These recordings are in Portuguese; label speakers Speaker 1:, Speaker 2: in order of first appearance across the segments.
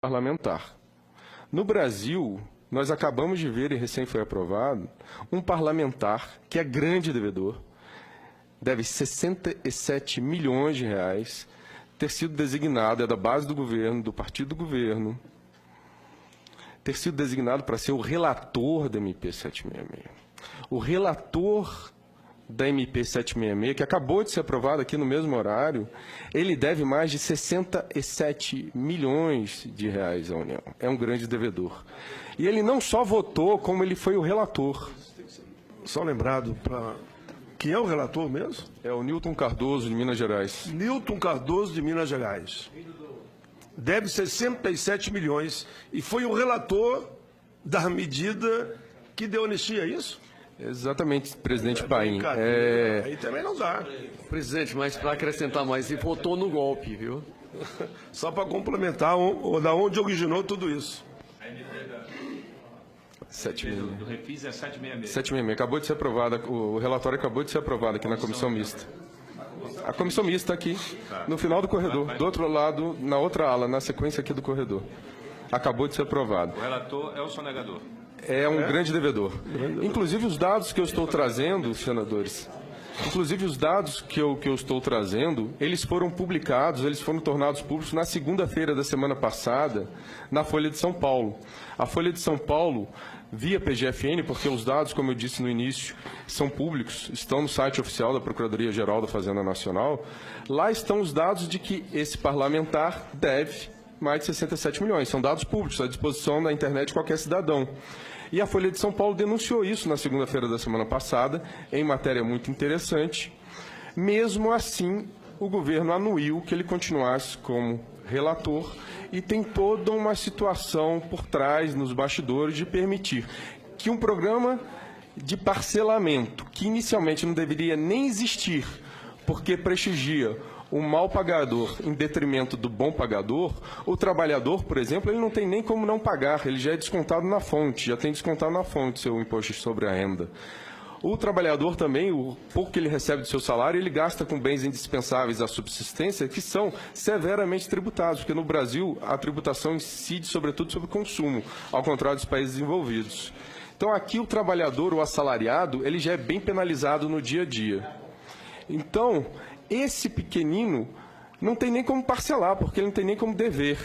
Speaker 1: parlamentar. No Brasil, nós acabamos de ver, e recém foi aprovado, um parlamentar que é grande devedor, deve 67 milhões de reais, ter sido designado, é da base do governo, do partido do governo, ter sido designado para ser o relator da MP 766. O relator da MP 766, que acabou de ser aprovado aqui no mesmo horário, ele deve mais de 67 milhões de reais à União. É um grande devedor. E ele não só votou, como ele foi o relator.
Speaker 2: Só lembrado para... Quem é o relator mesmo?
Speaker 1: É o Newton Cardoso, de Minas Gerais.
Speaker 2: Newton Cardoso, de Minas Gerais. Deve 67 milhões e foi o relator da medida que deu anistia, é isso?
Speaker 1: Exatamente, presidente Paim.
Speaker 2: Aí também não dá.
Speaker 3: Presidente, mas para acrescentar mais, ele votou no golpe, viu?
Speaker 2: Só para complementar, da onde originou tudo isso.
Speaker 1: 766.
Speaker 4: Do Refis é 766.
Speaker 1: 766. Acabou de ser aprovada, o relatório acabou de ser aprovado aqui na comissão mista. A comissão mista aqui, no final do corredor, do outro lado, na outra ala, na sequência aqui do corredor. Acabou de ser aprovado.
Speaker 4: O relator é o sonegador.
Speaker 1: É um grande devedor. Inclusive os dados que eu estou trazendo, senadores, inclusive os dados que eu estou trazendo, eles foram publicados, eles foram tornados públicos na segunda-feira da semana passada, na Folha de São Paulo. A Folha de São Paulo, via PGFN, porque os dados, como eu disse no início, são públicos, estão no site oficial da Procuradoria-Geral da Fazenda Nacional, lá estão os dados de que esse parlamentar deve mais de 67 milhões. São dados públicos, à disposição da internet de qualquer cidadão. E a Folha de São Paulo denunciou isso na segunda-feira da semana passada, em matéria muito interessante. Mesmo assim, o governo anuiu que ele continuasse como relator e tem toda uma situação por trás, nos bastidores, de permitir que um programa de parcelamento, que inicialmente não deveria nem existir, porque prestigia o mal pagador em detrimento do bom pagador, o trabalhador, por exemplo, ele não tem nem como não pagar, ele já é descontado na fonte, já tem descontado na fonte seu imposto sobre a renda. O trabalhador também, o pouco que ele recebe do seu salário, ele gasta com bens indispensáveis à subsistência, que são severamente tributados, porque no Brasil a tributação incide sobretudo sobre o consumo, ao contrário dos países desenvolvidos. Então aqui o trabalhador, o assalariado, ele já é bem penalizado no dia a dia. Então, esse pequenino não tem nem como parcelar, porque ele não tem nem como dever.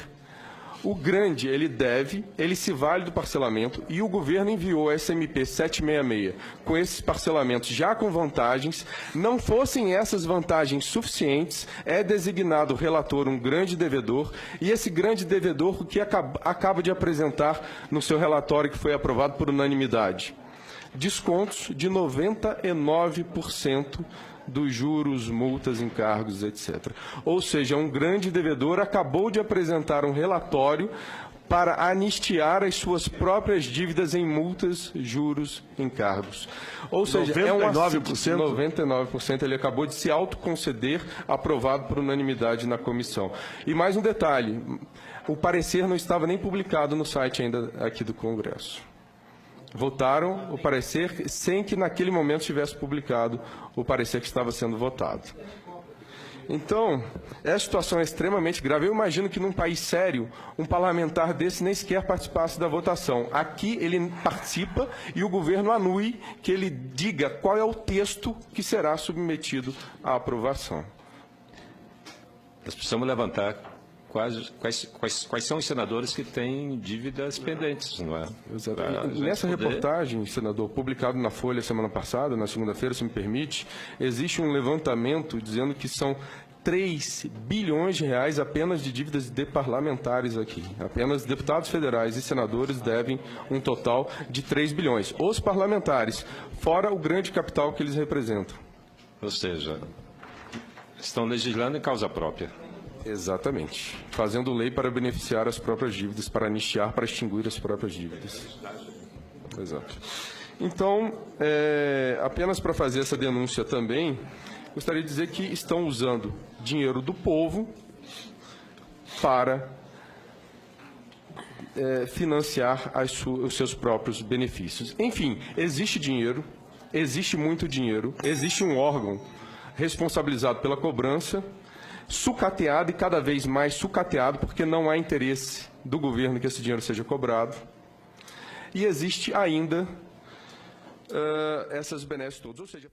Speaker 1: O grande, ele deve, ele se vale do parcelamento, e o governo enviou essa MP 766 com esses parcelamentos já com vantagens. Não fossem essas vantagens suficientes, é designado o relator um grande devedor, e esse grande devedor, o que acaba de apresentar no seu relatório que foi aprovado por unanimidade? Descontos de 99% dos juros, multas, encargos, etc. Ou seja, um grande devedor acabou de apresentar um relatório para anistiar as suas próprias dívidas em multas, juros, encargos. Ou seja,
Speaker 2: 99%?
Speaker 1: 99% ele acabou de se autoconceder, aprovado por unanimidade na comissão. E mais um detalhe, o parecer não estava nem publicado no site ainda aqui do Congresso. Votaram o parecer sem que naquele momento tivesse publicado o parecer que estava sendo votado. Então, essa situação é extremamente grave. Eu imagino que num país sério, um parlamentar desse nem sequer participasse da votação. Aqui ele participa e o governo anui que ele diga qual é o texto que será submetido à aprovação.
Speaker 4: Nós precisamos levantar quais são os senadores que têm dívidas pendentes, não é?
Speaker 1: Exatamente. Nessa reportagem, senador, publicado na Folha semana passada, na segunda-feira, se me permite, existe um levantamento dizendo que são 3 bilhões de reais apenas de dívidas de parlamentares aqui. Apenas deputados federais e senadores devem um total de 3 bilhões. Os parlamentares, fora o grande capital que eles representam.
Speaker 4: Ou seja, estão legislando em causa própria.
Speaker 1: Exatamente. Fazendo lei para beneficiar as próprias dívidas, para anistiar, para extinguir as próprias dívidas. Exato. Então, apenas para fazer essa denúncia também, gostaria de dizer que estão usando dinheiro do povo para financiar os seus próprios benefícios. Enfim, existe dinheiro, existe muito dinheiro, existe um órgão responsabilizado pela cobrança, sucateado e cada vez mais sucateado, porque não há interesse do governo que esse dinheiro seja cobrado. E existe ainda essas benesses todas, ou seja...